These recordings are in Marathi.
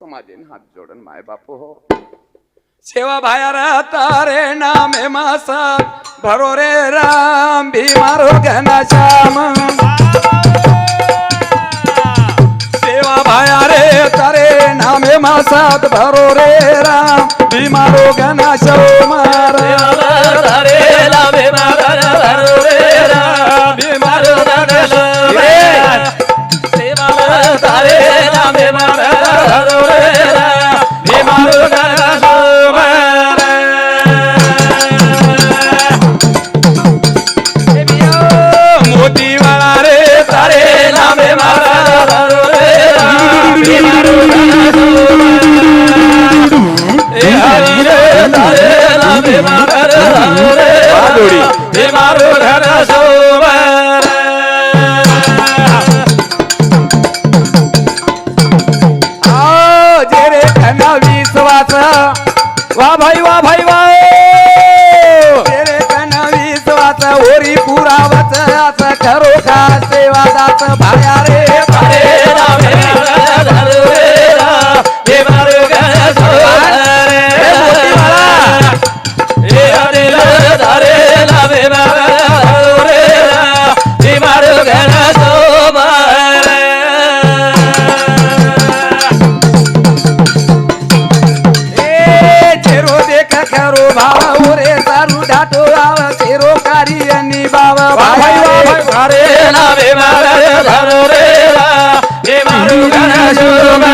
समाजे हाथ जोड़न माय बापू हो सेवा भाया तारे नामे मासा भरो रे राम भीमारो घना श्याम सेवा भाया रे तारे नामे मासात भरो रे राम भीमारो घना श्याम तारे नामे मारा भरो रे राम भीमारो घना श्याम सेवा तारे नामे मारा भरो रे राम भीमारो घना श्याम मोती वाला रे तारे नामे मारा भरो रे राम भीमारो घना श्याम ए हरि रे तारे नामे मारा भरो रे राम भीमारो घना श्याम जेरे घना विश्वास वा भाई वा जेरे घना विश्वास ओरी पुरावच असं खरो का सेवा दास भाया रे तारे नामे मारा भरो रे राम भीमारो घना श्याम ए मोती वाला ए हरि रे तारे नामे मारा भरो रे राम भीमारो घना श्याम चेरो देख खरो भाव रे सारू ढाटो आव चेरो कारी अनि बाव भाई तारे नामे मारा भरो रे राम भीमारो घना श्याम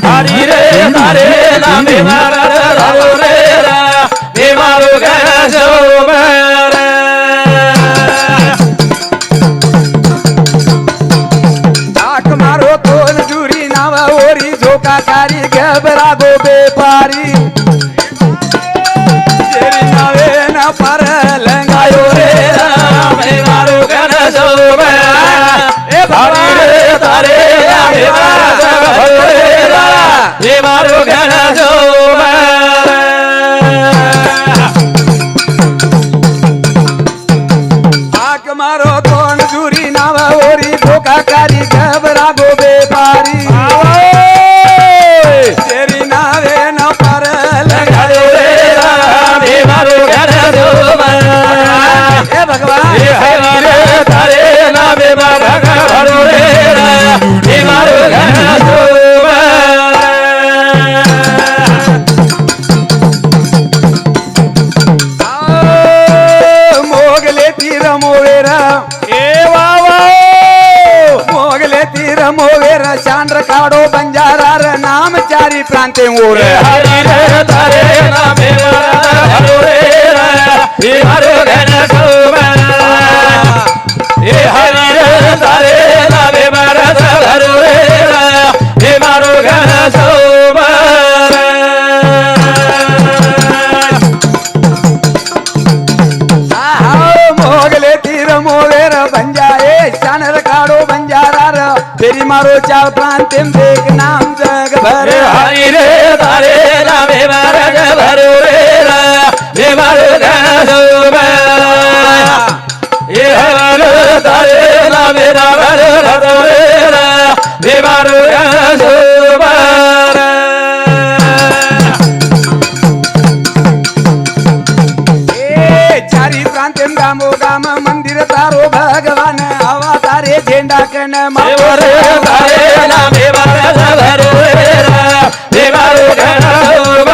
हरि रे तारे नामे मारा भरो रे राम भीमारो घना श्याम आख मारो तोल जुरी नाव ओरी झोका कारी घबरा गो बेपारी जेरी नावे ना पर लंगायो रे राम भीमारो घना श्याम ए हरि रे तारे नामे मारा भरो रे राम भीमारो घना श्याम आख मारो तोल जुरी नाव ओरी झोका कारी घबरा गो बेपारी जेरी नावे ना पर लंगायो रे राम भीमारो घना श्याम ए भगवान ए हरि रे तारे नामे मारा भरो रे राम भीमारो घना श्याम मोगले तीर मोवेरा ए वावा मोगले तीर मोवेरा चांद्र काडो बंजारा र नाम चारी प्रांते ओर हरि रे तारे नामे मारा भरो रे राम भीमारो घना श्याम ए हरि रे तारे नामे मारा भरो रे राम भीमारो घना श्याम मोगले तीर मोवेरा बंजाए चांद्र काडो बंजारा र तेरी मारो चार प्रांते देख नाम जग भर हरि रे तारे नामे मारा भरो रे राम भीमारो घना श्याम ए हरि रे तारे नामे मारा भरो रे राम भीमारो घना श्याम चारी प्रांते गामो गाम मंदिर तारो भगवान हवा तारे झेंडा कन रे तारे नामे मारा भरो रे राम भीमारो घना श्याम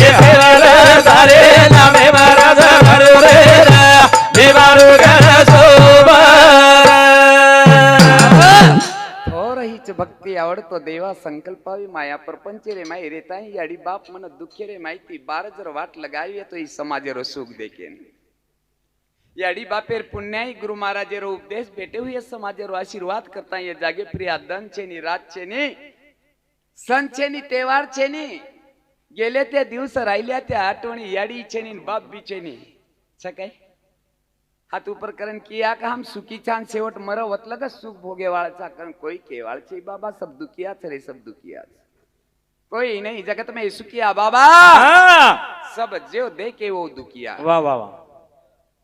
ए हरि रे तारे नामे मारा भरो रे राम भीमारो घना श्याम थोर हीच भक्ती आवडतो देवा संकल्पावी माया प्रपंच रे माई रेताई याडी बाप मन दुःखे रे माहिती बार जर वाट लगावी तो ही समाजेरो सुख देखेन याडी बापेर पुण्याई गुरु महाराजेरो उपदेश भेटे हुए समाजेरो आशीर्वाद करता ये जागे प्रिया दन छेनी रात छेनी सण छेनी तेवार छेनी गेले ते दिवस राहिल्या त्या आठवणी याडी छेनी बाप बी छेनी सकाय हाथ ऊपर करन किया का हम सुखी छान शेवट मर वतलं का सुख भोगे वाळचा कारण कोई केवाळ छे बाबा सब दुखियाच रे सब दुखियाच कोई नहीं जगत में सुखिया बाबा सब जो देखे वो दुखिया वाह वाह वाह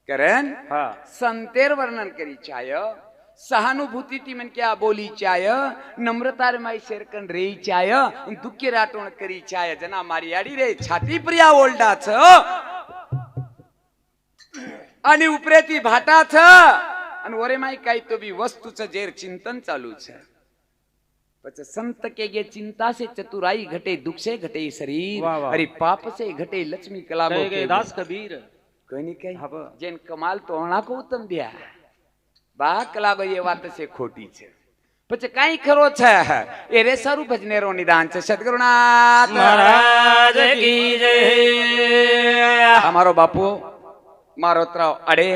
करण हाँ संतेर वर्णन करी छाय सहानुभूती ती म्हणक्या बोलीच्याय नम्रतार माई शेरकन रेईच्याय दुःखी राटोण करीच्याय जना मारी आडी रे छाती प्रिया ओल्डाच आणि उपरे ती भाटाच आणि वरे माई काही तो बी वस्तूच जेर चिंतन चालू छ पच संत के गे चिंता से चतुराई घटे दुख से घटे शरीर वाह, वाह। अरे पाप से घटे लक्ष्मी कलागो के दास कबीर कहीं कहीं जेन कमाल तो अणा को उत्तम दिया बा कलागो ये बात से खोटी छे પછી કાઈ ખરો છે એ રે સારું ભજનેરો નિદાન છે સદગુરુનાથ મહારાજ કી જય અમારો બાપુ મારો ત્રાવ અડે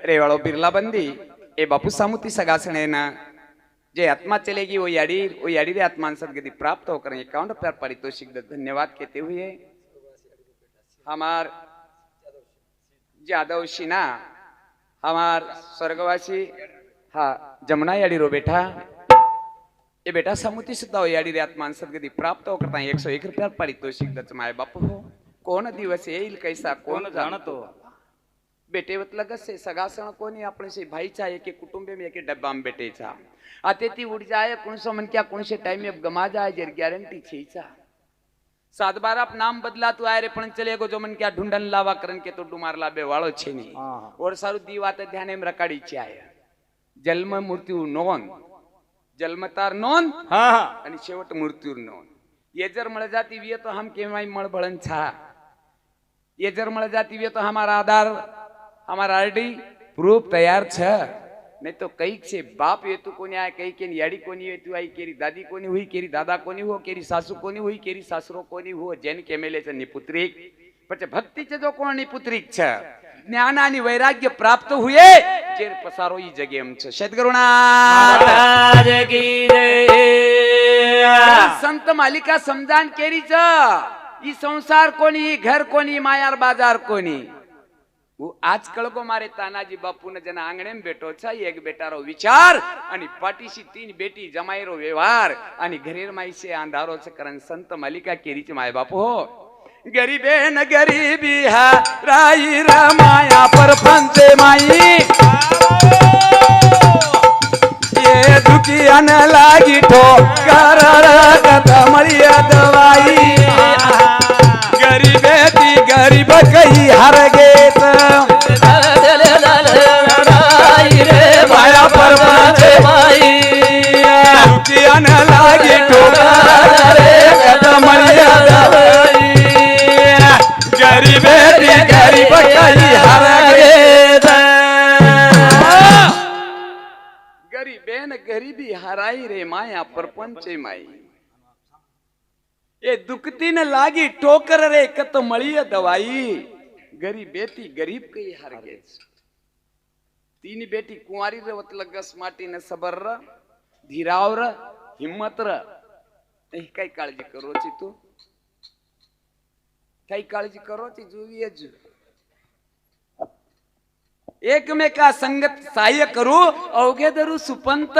રેવાળો બિરલા બંદી એ બાપુ સામુતી સગાસણે ના જે आत्मा चलेगी वो याडी रे आत्मान सदगति प्राप्त होकर 51 रुपया पारितोषिक धन्यवाद कहते हुए हमार जादव सिन्हा हमार स्वर्गवासी हाँ जमुना याडी रो बेटा ये बेटा समुति सुद्धा हो याडी रे आत्मान सदगति प्राप्त होकर 101 रुपया पारितोषिक दच माय बाप हो कोण दिवस येईल कैसा कोण जाणतो बेटे वतलग से सगासण कोणी आपण से भाईचा एक कुटुंबे में एक डब्बा में बेटेचा आते ती उड़ जाए कुणसो मन क्या कुणसे टाइम में गमा जाए जर गारंटी छीचा सात बार आप नाम बदला तू आए रे पण चले गो जो मन क्या ढूंढन लावा करन के तो डुमार लाबे वाळो छे नी और सारू दी वात ध्याने में रकाडी छे आय जन्म मृत्यू नोंद जन्मतार नोंद हा हा आणि शेवट मृत्यू नोंद ये जर मळ जाती विय तो हम केवाय मळ बळन छा ये जर मळ जाती विय तो हमारा आधार हमारा आरडी प्रूफ तैयार छ नहीं तो कई से बाप ये तू कोनी आए कई के याडी कोनी ये तू आई केरी दादी कोनी हुई केरी दादा कोनी हो केरी सासू कोनी हुई केरी सासरो कोनी हो जेन केमेले छ निपुत्रिक पछे भक्ति छ जो कोण निपुत्रिक छ ज्ञान आणि वैराग्य प्राप्त हुए जे पसारो ई जगे हम छ सद्गुरुनाथ महाराज की जय संत मालिका समजान केरी छ ई संसार कोनी घर कोनी मायार बाजार कोनी वो आजकल को मारे तानाजी बापू ने जना आंगणे में बेटो छ एक बेटारो विचार आणि पाटीशी 3 बेटी जमाईरो व्यवहार आणि घरेर माई से अंधारो छ करन संत मालिका केरी छ माय बापू हो गरीबे न गरीबी है राई रमाया पर पंचे माई ये दुखिया न लागी ठो कर कदमरिया दवाई गरीबे ती गरीब कही हर गेत माया पर पंचे माई दुखिया न लागी ठो कदमरिया दवाई गरीबे ती गरीब कही हर गेत गरीबे न गरीबी हराई रे माया पर पंचे माई ये दुखती न लागी ठोकर रे कत मळी दवाई गरीब बेटी गरीब कई हार गे 3 बेटी कुंवारी रे वतलगस माटी न सबर र धीराव र हिम्मत र काही काळजी करो ची तू काही काळजी करो ची जुवी जु एकमेका संगत सहाय्य करू अवघे धरू सुपंत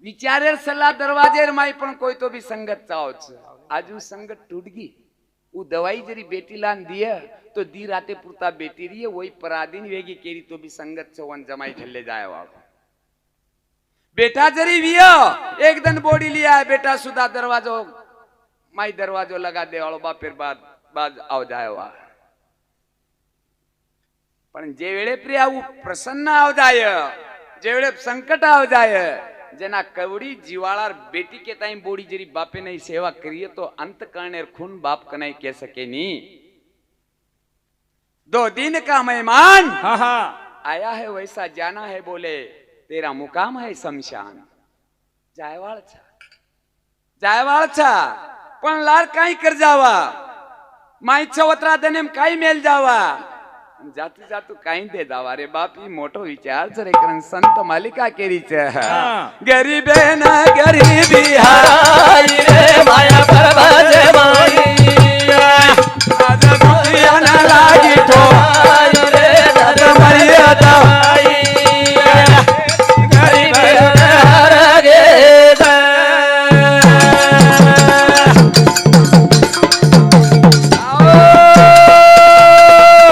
विचारेर सलाह दरवाजेर माई पण कोई तो भी संगत चाहो छ आजू संगत टूट गई वो दवाई जरी बेटी लान दिया तो दी राते पुरता बेटी रही है वही पराधीन वेगी केरी तो भी संगत चवन जमाई ठल्ले जाए वाप बेटा जरी वियो एक दिन बोडी लिया है बेटा सुधा दरवाजो माई दरवाजो लगा दे वालो बा फिर बाद आव जाए वा पण जे वेळे प्रिया वो प्रसन्न आव जाय जे वेळे संकट आव जाय जना कवड़ी जीवाळार बेटी के ताई बोड़ी जरी बापे नहीं सेवा करिए तो अंत करने खून बाप कनाई कह सके नी 2 दिन का मेहमान हाँ हाँ आया है वैसा जाना है बोले तेरा मुकाम है शमशान जायवाळ छा पण लाड काही कर जावा माई चवत्रा दनेम काही मेल जावा जातू जातू काही दे दावा रे बापी मोठो विचार रे करन संत मालिका केरी छ गरीबे न गरीबी हाय रे माया पर बाजे माई आज दुनिया न लागी ठो रे दाद मरिया दवाई गरीबे न रगे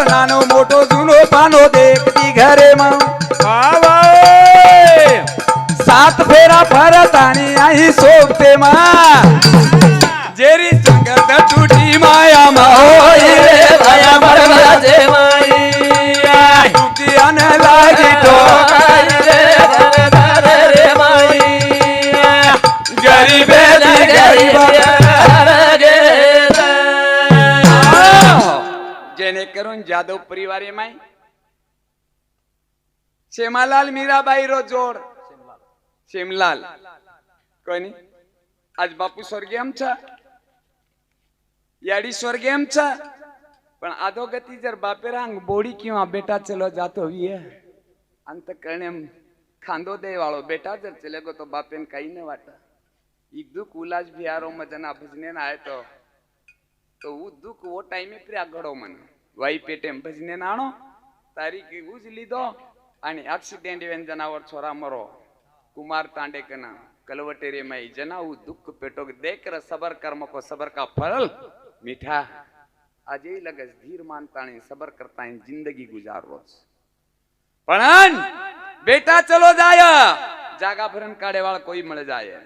नानो मोटो जुनो पानो देखती घरे में फेरा फरतानी आई सोबते मा जेरी संगत टूटी माया मा होई रे माया परवाजे माई टूटी आने लागी तो रे रे माई गरीबे दी गरीब जेने करून जादव परिवारे माई शेमालाल मीराबाई रो जोड शेमलाल कोणी आज बापू स्वर्गीय आमचा याडी स्वर्गीय आमचा पण अधोगती जर बापेरा अंग बोडी किंवा बेटा चलो जातो वी अंत करणे खांदो दे वाळो बेटा जर चले गो तो बापेन काही न वाटा ई दुख उलाज भी आरो मजना भजने ना आए तो वो दुख वो टाइमे प्रिया घडो मन वाई पेटे भजने नाणो तारीख उज लीधो आणि एक्सिडेंट वेन जनावर छोरा मरो कुमार तांडेकना कलवटेरे माई जनाऊ दुख पेटो देकर सबर कर्म को सबर का फल मीठा अजय लगस धीर मानताणी सबर करता जिंदगी गुजार रोज पण बेटा चलो जाय जागा भरन काढ़े वाला कोई मिल जाए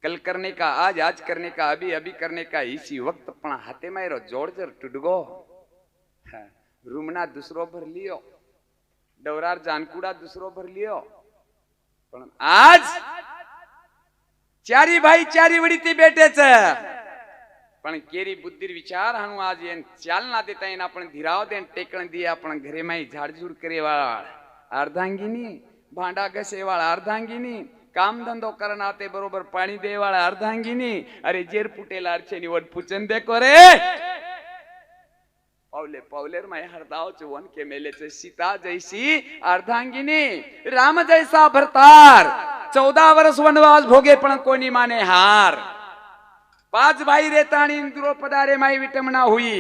कल करने का आज करने का अभी अभी करने का इसी वक्त पण हाथे मायरो जोड़ जर टूटगो रूमना दूसरो भर लियो डवरार जानकुड़ा दूसरो भर लियो पण आज चारी भाई चारी वडी ती बेटेच पण केरी बुद्धीर विचार हाणू आज एन चालना देता एन आपण धीराव देन टेकण दिए आपण घरे माई झाडझूड करे वाळा अर्धांगिनी भांडा घसे वाळा अर्धांगिनी काम धंधो करनाते बरोबर पाणी दे वाळा अर्धांगिनी अरे जेर फुटेला अर्चेनी वड पूजन देखो रे पावले पावलेर माय हरदाव चवन के मेले से सीता जैसी अर्धांगिनी राम जैसा भरतार 14 वर्ष वनवास भोगे पण कोणी माने हार 5 भाई रेताणी द्रौपदा रे माई विटमना हुई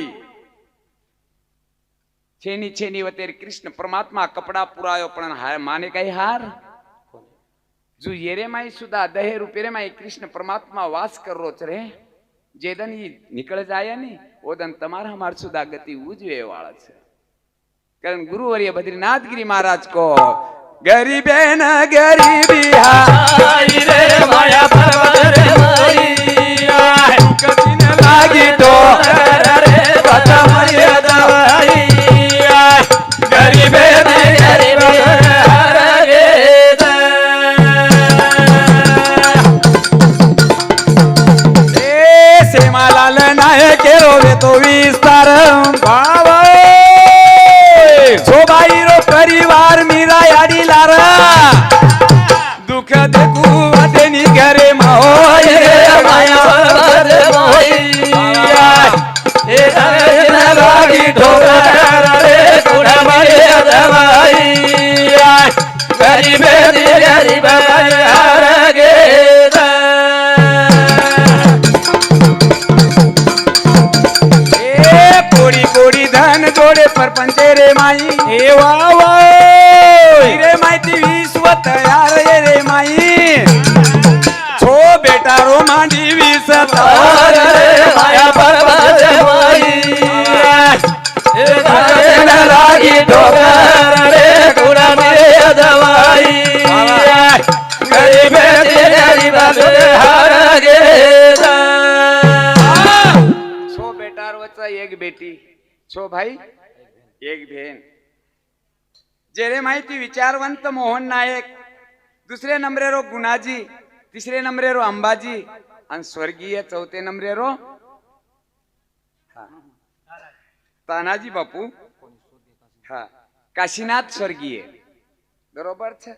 छेनी छेनी वतेर कृष्ण परमात्मा कपड़ा पुरायो पण माने कई हार जो येरे माई सुधा दहे रूपेरे माई कृष्ण परमात्मा वास कर रोच रे जेदन ही निकल जाए नी ओदन तमारा हमार सुधा गति उजवे वाला छे कारण गुरुवर्य बद्रीनाथ गिरी महाराज को गरीबे न गरीबी हाय रे माया पर्वत रे माई कति न लागी तो रे बता माया दवाई गरीबे न गरीब सेमालाल नाय केरो वे तो विस्तार भाव छो भाई रो परिवार मीरा याडी लारा दुख देखू वादेनी घरे माहोय रे माया पर्वत मोई ए न लागी ढोकर रे कुड़ा माया दवाई गरीब गरीब हार गे कोड़ी कोड़ी धन जोड़े पर पंचे रे माई ए वावा रे माई ती विश्वत यार रे माई छो बेटा रो मांडी विसत रे माया पर्वत माई न लागी ढोकर रे कुड़ा माया दवाई गरीब गरीब हार गे छो बेटा रोचा एक बेटी छो भाई एक बहन जेरे माहिती विचारवंत मोहन नायक दुसरे नंबरे रो गुणाजी तिसरे नंबरे रो अंबाजी आणि स्वर्गीय चौथे नंबरे रो तानाजी बापू हा काशीनाथ स्वर्गीय बरोबर छे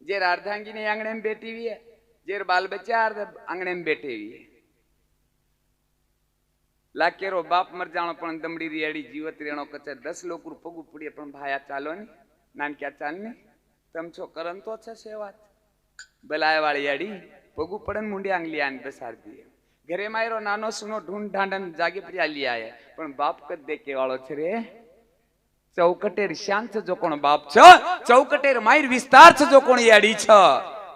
जेर अर्धांगिनी आंगणे में बेटी हुई है जेर बाल बच्चा आंगणे में बेटे हुई है लाकेरो बाप मर जानो पण दमड़ी रियाड़ी जीवत रेणो कचे 10 लोग पगू पड़े पण भाया चालो ने नान क्या चालने तम छो करन तो छे सेवा बलाय वाली याड़ी पगू पड़न मुंडी आंगली आन बसार दिए घरे मायरो नानो सुनो ढूंढ ढांडन जागे पर आली आए पण बाप कद देके वाळो छे रे चौकटेर शांत जो कोण बाप छ चौकटेर मायर विस्तार छ जो कोण याड़ी छ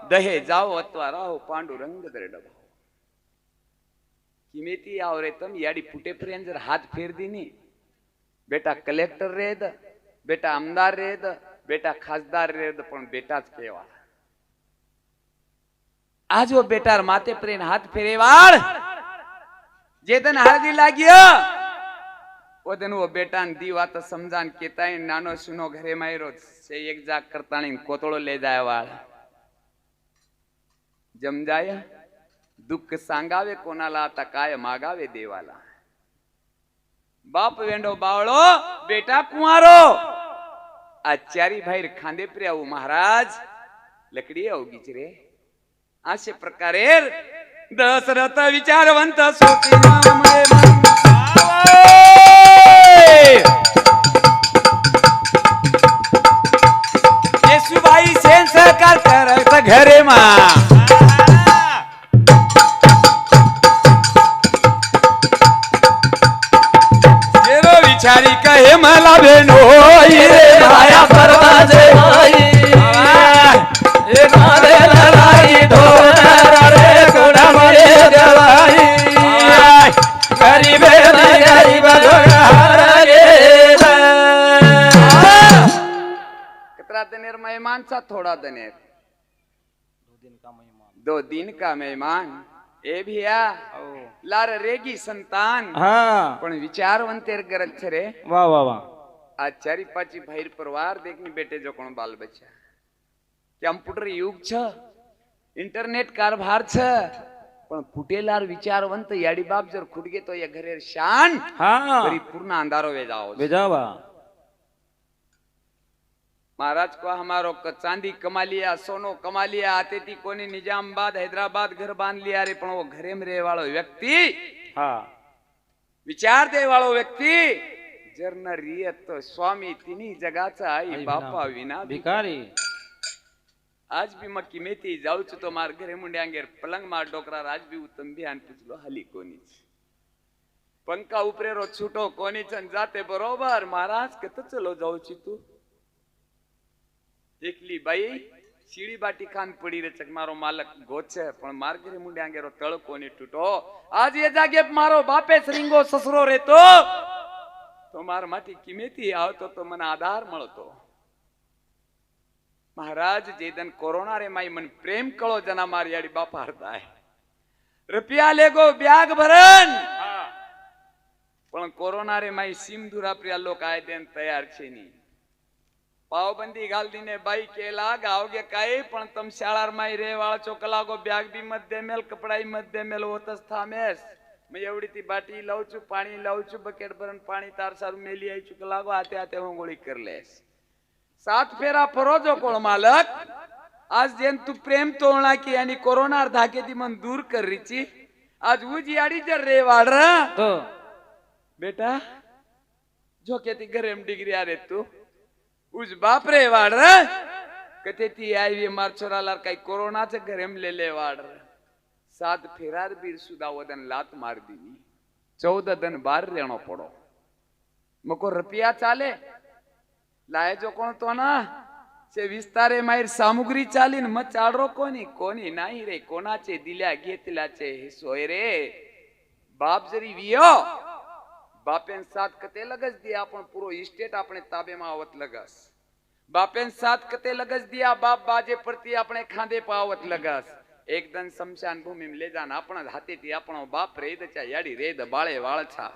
दहे जाओ अथवा राहो पांडुरंग दरे डबा किमेती आओ रे तम याड़ी फुटे फ्रेंड जर हाथ फेर दी नी बेटा कलेक्टर रेद बेटा आमदार रेद बेटा खासदार रेद पण बेटा ज केवा આજો બેટાર માતે પ્રેન હાથ ફેરે વાળ જે તને હળદી લાગ્યો ઓદન વો બેટાન દી વાત સમજાન કેતાય નાનો સુનો ઘરે માયરો છે એક જાક કરતાણી કોતળો લે જાય વાળ જમજાય દુઃખ સાંગાવે કોના લાતા કાય માગાવે દેવાલા બાપ વેંડો બાવળો બેટા કુંવારો આ ચારી ભાઈ ખાંદે પ્રે આવું મહારાજ લકડી આવગી છે રે આશે પ્રકારે દશરથ વિચારવંત સોતી નામ રે યેસુભાઈ સેન સરકાર કરે ઘરે માં વિચારી કહે મલા બેનો રે માયા પરવાજે એ મારે લડાઈ ઢોર રે કોડા મારે જવાઈ ગરીબે ગરીબ રે कितना दनेर मेहमान सा थोड़ा दनेर 2 दिन का मेहमान ए भैया लार रेगी संतान हाँ पण विचारवंतेर गरज छे रे वाह वाह वाह आ चारी पाची भाई परिवार देखनी बेटे जो कोण बाल बच्चा कम्प्युटर युग छ इंटरनेट कारभार छ पण फुटेलार विचारवंत याडी बाप जर खुडगे तो या घरे शान हाँ परिपूर्ण अंधारो वेजाओ बेजावा महाराज को हमारो चांदी कमा लिया सोनो कमा लिया आते थी कोनी निजामाबाद हैदराबाद घर बांध लिया रे पण वो घरे में रहे वालो व्यक्ति हाँ विचार दे वालो व्यक्ति जरन रियत तो स्वामी तिनी जगाचा आई बापा विना भिकारी आज भी मक्की मेथी जाऊ छु तो मार घरे मुंड्यांगेर पलंग मार डोकरा राज भी उत्तम ध्यान पूछलो हली कोनी पंखा उपरेरो छूटो कोनी छन जाते बरोबर महाराज कत चलो जाऊ छु तू एकली बाई शीड़ी बाटी खान पड़ी रे चक मारो मालक गोचे पण मार घरे मुंड्यांगेरो तळ कोनी टूटो आज ये जागे मारो बापे श्रींगो ससरो रेतो तो मार माटी किमेती आवतो तो मन आधार मळतो महाराज जेदन कोरोना रे माई मन प्रेम कळो जना मार याडी बापा हरताय रुपया लेगो ब्याग भरन पण कोरोना रे माई सिमधुरा प्रिया लोक आय देन तयार छे नी पावबंदी घाल दीने बाई केला गावगे काय पण तम शाळार माई रे वाळ चोकलागो ब्याग बी मध्ये मेल कपडाई मध्ये मेल होतस थामेस मैं एवढी ती बाटी लावू छु पाणी लावू छु बकेट भरन पाणी तार सारू मेली आई छु लागो आते आते होंगोळी करलेस 7 फेरा फरोजो कोण मालक आज जेन तू प्रेम तोळना की आणि कोरोना धाके ती मन दूर कर रीची आज उजी आडी जर रे वाड तो बेटा जो के ती घरे में डिग्री आ रे तू उज बाप रे वाड कते ती आई मार छोराला काही कोरोनाचे घरे में ले वाड 7 फेरार बीर सुदा वदन लात मार दीनी 14 दिन बार रेणो पड़ो मको रुपया चाले लाए जो कोण तो ना से विस्तारे मायर सामुग्री चालीन मत चाडरो कोनी कोनी नाही रे कोणाचे दिल्या घेतल्याचे सोय रे बाप जरी वियो बापेन 7 कते लगस दिया आपण पुरो इस्टेट आपणे ताबे में आवत लगस बापेन 7 कते लगस दिया बाप बाजे प्रति आपणे खांदे पावत लगस एक दन शमशान भूमि में ले जान आपण हाथे थी आपणो बाप रेद चा याडी रेद बाळे वाळ छा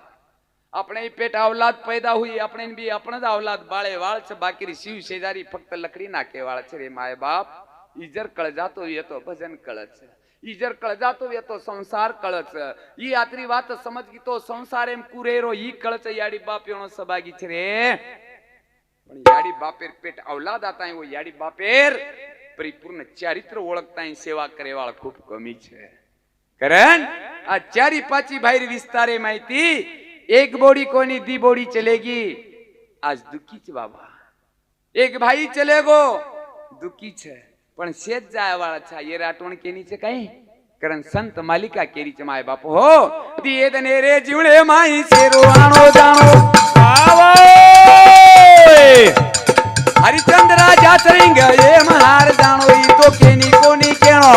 अपने पेट औलाद पैदा हुई अपने भी अपना औलाद बाळे वाळ छ बाकी शिव शेजारी फक्त लकड़ी नाके वाळ छ रे माय बाप इजर कळ जातो येतो भजन कळच इजर कळ जातो येतो संसार कळच ई आतरी वात समज की तो संसार एम कुरेरो ई कळच याडी बाप येणो सबागी छ रे पण याडी बापेर पेट औलाद आता वो याडी बापेर परिपूर्ण चरित्र ओळखताय सेवा करे वाळ खूप कमी छे कारण आ चारी पाची बाहेर विस्तारे माहिती एक बोड़ी कोनी दी बोड़ी चलेगी आज दुखी छ बाबा एक भाई चलेगो दुखी छे पण शेत जाय वाळा छा ये राटवण केनी छे काई कारण संत मालिका केरी छे माय बाप हो दिए दने रे जीवणे माई सेरो आणो जाणो आवो हरिचंद्र राजा सरिंग ये महार जाणो ई तो केनी कोनी केणो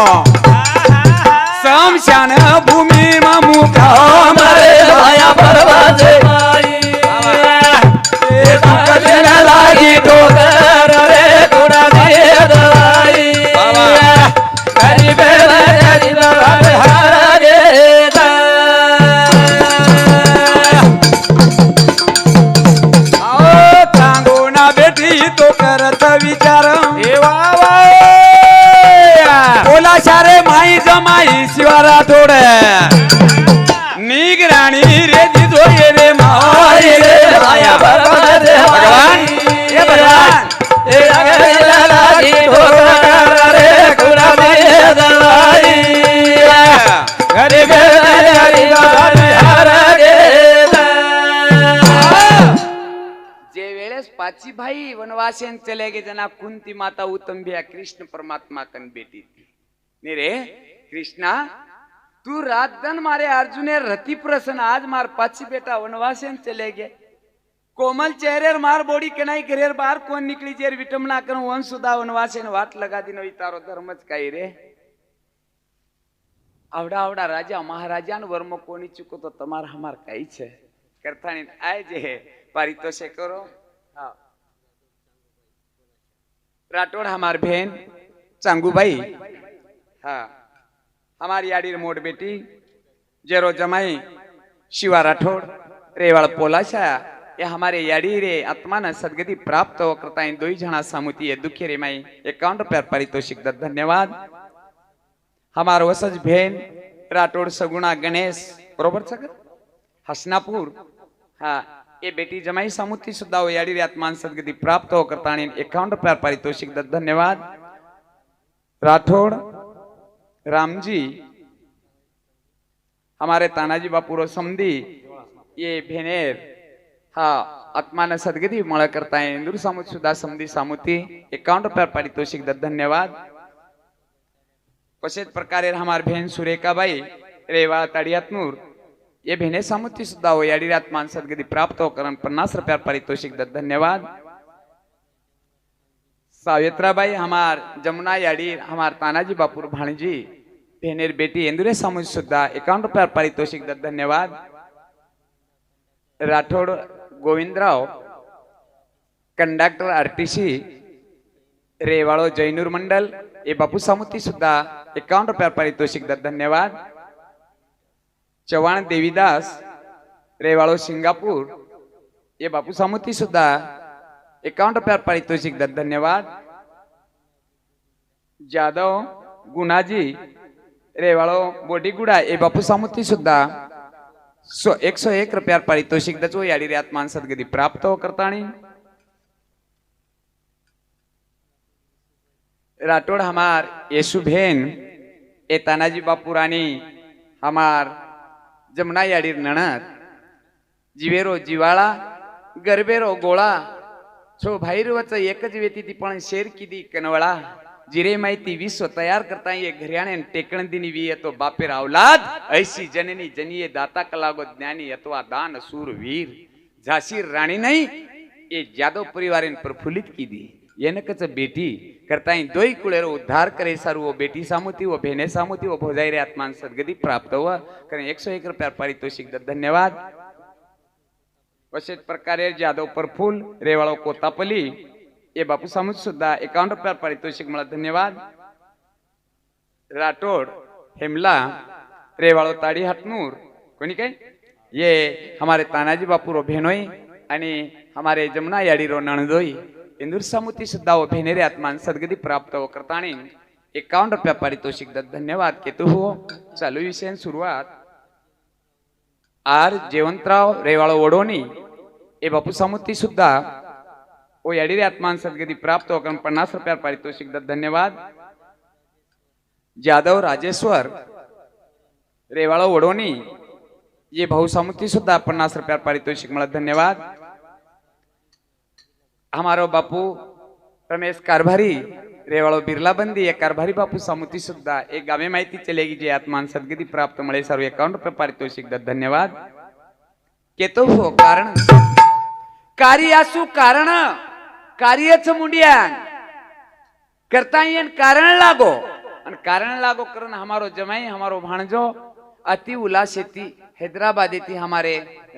शमशान भूमि मामू का मरे माया परवाजे ए दुखन लागी डोकर रे गुड़ा दे दवाई गरीब बोला सारे माई जमाई शिवारा थोड निगराणी रे दिजो ये रे माई रे माया भगवान ये भगवान ए अगला लागी ठोकर रे कुड़ा दे दलाई घरे घरे हरि हर गे जे वेळेस पाची भाई वनवासेन चले गे जना कुंती माता उत्तम भैया कृष्ण परमात्मा कन बेटी ने रे कृष्णा तू रात दिन मारे अर्जुने रति प्रसन्न आज मार पाची बेटा वनवासेन चले गए कोमल चेहरे मार बोड़ी कनाई घरेर बाहर कौन निकली जेर विटमना कर वंश सुधा वनवासेन वाट लगा दी नवी तारो धर्मच काई रे आवड़ा आवड़ा राजा महाराजा न वर्म कोनी चुको तो तमार हमार काई छे करथानी आए जे पारितोषिक करो हाँ राठौड़ हमार बहन चांगूबाई हाँ हमारी याडी मोट बेटी जेरो जमाई शिवा राठौड़ रेवाड़ पोलाशा ये हमारे याडी रे आत्मा न सदगति प्राप्त हो करता इन दो ही जना सामुती है दुखी रे माई 51 रुपया पारितोषिक धन्यवाद हमार वसज बहन राठौड़ सगुणा गणेश बरोबर सग हसनापुर हाँ ये बेटी जमाई सामुती सुद्धा हो याडी रे आत्मा सदगति प्राप्त हो करता इन 51 रुपया पारितोषिक धन्यवाद राठौड़ रामजी हमारे तानाजी बापूरो समधी ये भेनेर हाँ आत्मान सदगति मळ करता है इंदूर सामुत सुधा समधी सामुती 51 रुपया पारितोषिक धन्यवाद कशेच प्रकारे हमार बहन सुरेखा बाई रेवा ताड़ियातनूर ये भेने सामुती सुद्धा हो याडी आत्मान सदगति प्राप्त हो करण 50 रुपया पारितोषिक धन्यवाद सावित्राबाई हमार जमुना याडी हमार तानाजी बापूर भाणजी भेनेर बेटी इंदुरे सामुज सुद्धा 51 रुपया पारितोषिक धन्यवाद राठौड़ गोविंदराव कंडक्टर आरटीसी रेवाड़ो जैनूर मंडल ये बापू सामुती सुद्धा 51 रुपया पारितोषिक धन्यवाद चव्हाण देवीदास रेवाड़ो सिंगापुर ये बापू सामुती सुद्धा 51 रुपया पारितोषिक धन्यवाद जादव गुनाजी रेवाड़ो बोडीगुड़ा ये बापू सामुती सुद्धा 101 रुपया पारितोषिक दचो याडी रे आत्मान सदगति प्राप्त हो करताणी राठौड़ हमार येसु भेन ए तानाजी बापुरानी हमार जमुना याडी नणद जीवेरो जीवाळा गरबेरो गोळा छो भाईरवच एकच वेती ती पण शेर किदी कनवळा जिरे माहिती विश्व तैयार करता ये घरियाणे टेकण दिनी वी तो बापेर औलाद ऐसी जननी जनिये दाता कलागो ज्ञानी अथवा दान सूर वीर झांसी राणी नहीं ये जादव परिवार प्रफुल्लित की दी ये नकच बेटी करता दोई कुळेरो उद्धार करे सारू वो बेटी सामुती वो भेने सामुती वो भोजाई रे आत्मान सदगति प्राप्त हुआ करें 101 रुपया पारितोषिक धन्यवाद वशेष प्रकारे जादव प्रफुल रेवाड़ो कोतापली ये बापू सामुज सुद्धा 51 रुपया पारितोषिक मला धन्यवाद राठौड़ हेमला रेवाड़ो ताड़ी हटनूर कोनी कहीं ये हमारे तानाजी बापू रो भेनोई आणि हमारे जमुना याडी रो नणदोई इंदूर सामुती सुद्धा वो भेनेरे आत्मान सदगति प्राप्त हो करताणी 51 रुपया पारितोषिक धन्यवाद केतु हो चालू विषय सुरुवात आर जेवंतराव रेवाड़ो वडोनी ये बापू सामुती सुद्धा वो याडी रे आत्मान सदगति प्राप्त होकर 50 रुपया पारितोषिक धन्यवाद जादव राजेश्वर रेवाड़ो वडोनी ये भाऊ सामुती सुद्धा 50 रुपया पारितोषिक मला धन्यवाद हमारो बापू रमेश कारभारी रेवाड़ो बिरला बंदी ये कारभारी बापू सामुती सुद्धा एक गावे माहिती चलेगी जे आत्मान सदगति प्राप्त मळे सर्व 51 रुपया पारितोषिक धन्यवाद केतो हो कारण कार्यासु कारण कार्यच मुंडिया करता येन कारण लागो अन कारण लागो करन हमारो जमाई हमारो भाणजो अति उल्लासेती हैदराबाद थी हमारे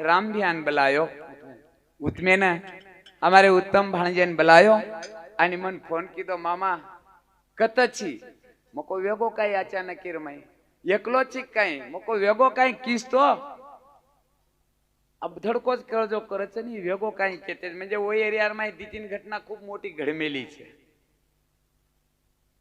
राम भियान बुलायो उतमे न हमारे उत्तम भाणजेन बुलायो आणि मन फोन की तो मामा कतची मको वेगो काय अचानक किरमाई एकलो चिक काय मको वेगो काय किस तो अब धड़कोच कळजो करच नहीं वेगो काय केते म्हणजे वो एरिया में दी तीन घटना खूब मोटी घडमेली छे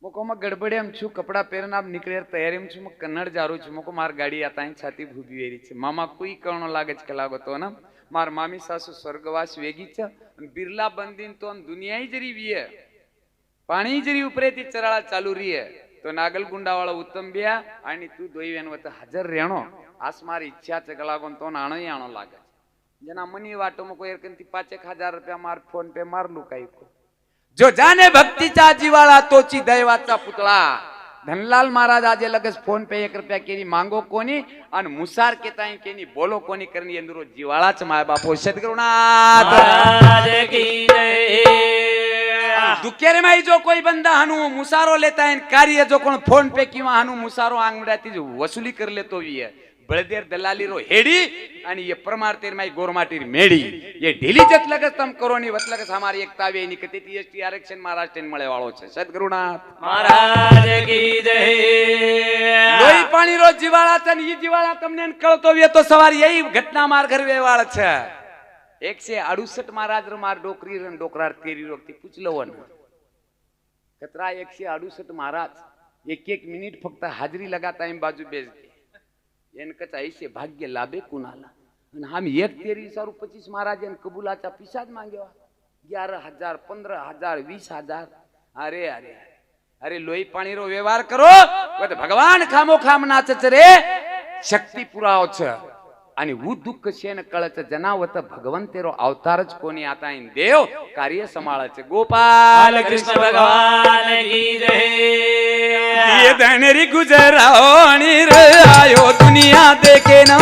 મોકોમાં ગડબડે એમ છું કપડા પહેરીને આપ નીકળે તૈયારી એમ છું કન્નડ જારું છું મોકો માર ગાડી આતા છાતી ભૂગી વેરી છે મામા કોઈ કરણો લાગે છે કે લાગો તો ને માર મામી સાસુ સ્વર્ગવાસ વેગી છે અને બિરલા બંધીન તો દુનિયા જરી વીએ પાણી જરી ઉપરેથી ચરાળા ચાલુ રીએ તો નાગલ ગુંડા વાળો ઉત્તમ બ્યા અને તું દોઈ વેન વત હાજર રહેણો આસ મારી ઈચ્છા છે કે લાગો તો નાણો આણો લાગે જેના મની વાટોમાં કોઈ એરકનથી 5,000 રૂપિયા માર ફોન પે મારલું કાઈ जो जाने भक्ति चा जीवाला तोची दैवाचा पुतळा धनलाल महाराज आजे लगस फोन पे 1 रुपया केनी मांगो कोनी अन मुसार केताई केनी बोलो कोनी करनी अंदरो जीवाळाच माय बापो सद्गुरुनाथ महाराज की जय दुखेरे माई जो कोई बंदा हनु मुसारो लेता है कार्य जो कोण फोन पे किंवा हनु मुसारो आंगड्याती जो वसुली कर लेतो वी है बळदेर दलाली रो हेडी आणि ये परमार्तेर माई गोरमाटीर मेडी ये ढीली जत लगस तम करोनी वत लगस हमारी एकता वे निकती टीएसटी आरक्षण महाराष्ट्र मळे वाळो छे सद्गुरुनाथ महाराज की जय लोई पाणी रो जीवाळा छे ने ई जीवाळा तमने कळतो वे तो सवार यही घटना मार घर वेवाळ छे 168 महाराज रो मार डोकरी रन डोकरार तेरी रोकती पूछलो वन कतरा 168 महाराज एक मिनिट फक्त हाजरी लगाता एम बाजू बेस कच ऐसे भाग्य लाभे कुणाला आणि हम 1 तेरी 25 महाराज कबुलाचा पिसाद मांगेवा 11,000 15,000 20,000 अरे अरे अरे लोई पाणी रो व्यवहार करो भगवान खामो खाम नाचच रे शक्ती पुराव छ आणि वो दुःख शेन कळच जनावत भगवंतेरो अवतारच कोणी आता इन देव कार्य संभाळच गोपाल कृष्ण भगवान की जय ये धनेरी गुजराओ आणि रे आयो दुनिया देखे न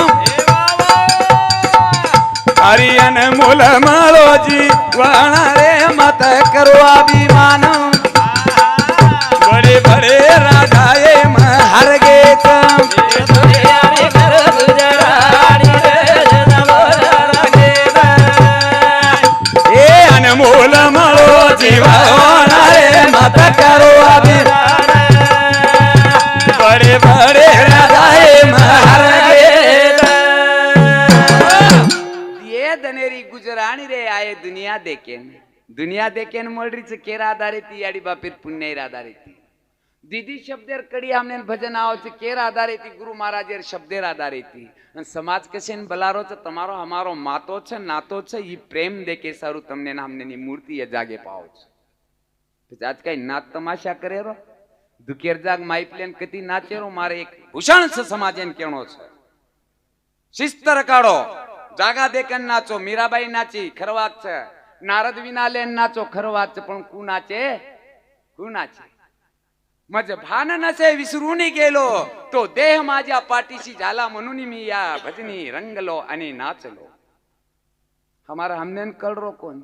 हरियन मूल मालोजी वाणा रे मत करो अभिमान बड़े बड़े राजाए हर गेत अनमोल मालो जीवाना रे मत करो अभिमान बड़े बड़े राजाए हर गेत ये दनेरी गुजराणी रे आए दुनिया देखेन मोडरीच केर आधारित याडी बापीर पुण्य आधारित दीदी शब्देर कडी हमने भजन आओ छे केर आधारित गुरु महाराजेर शब्देर आधारित समाज कसे बलारो छ तमारो हमारो मातो छ नातो छ ई प्रेम देके सारू तमने हमने नी मूर्ति ये जागे पाओ छ तो आज कई नाच तमाशा करे रो दुखेर जाग माइप्लेन कती नाचे रो मारे एक भूषण छ समाजन केणो छ शिस्त रकाडो जागा देकन नाचो मीराबाई नाची खरवात छ नारद विनाले नाचो खरवात छ पण कु नाचे मज भान नसे विसरून गेलो तो देह माझ्या पाठीशी झाला म्हणून मी या भजनी रंगलो आणि नाचलो हमारा हमने कल रो कोण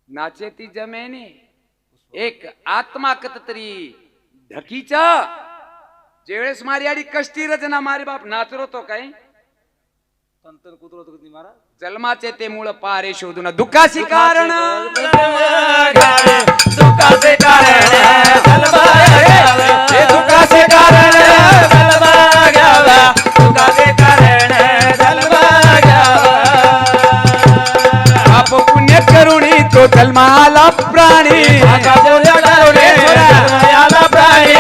नाचे ती जमेने एक आत्मा कतरी ढकीचा जेवेळेस मारी आडी कष्टी रचना मारी बाप नाचरो तो काय तंतन कुतरो तो मारा जन्माचे ते मूळ पारे शोधून दुःखाची कारण दुःखाचे कारण हे दुःखाचे कारण दुःखाचे कारण पाप पुण्य करुणी तो जन्माला प्राणी जन्माला प्राणी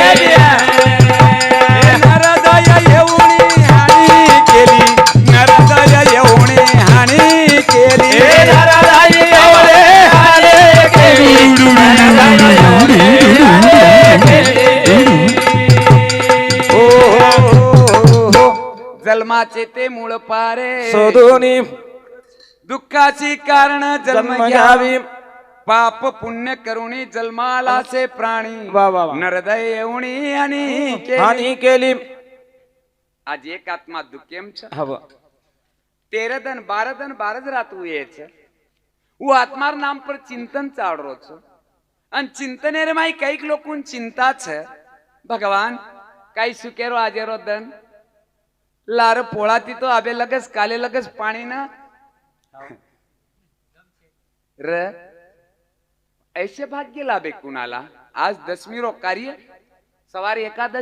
नरदय येऊनी हानी केली नरदय येऊनी हानी केली जन्माचे ते मूळ पारे शोधूनी दुःखाची कारण जन्म जन्म घ्यावी घ्यावी. पाप पुण्य करुणी जन्माला से प्राणी वा वा वा. नरदय येऊनी आणि केली. हानी केली आज एक आत्मा दुखेम छ हव 13 दिन 12 दिन रात हुए छ वो आत्मार नाम पर चिंतन चाड़ो छ अन चिंतने रे माई कईक लोगन चिंता छ भगवान काई सुकेरो आजेरो दन लार पोळाती तो आबे लगस काले लगस पाणी ना र ऐसे भाग्य लाभे कुणाला आज 10મી रो कार्य सवार एकादश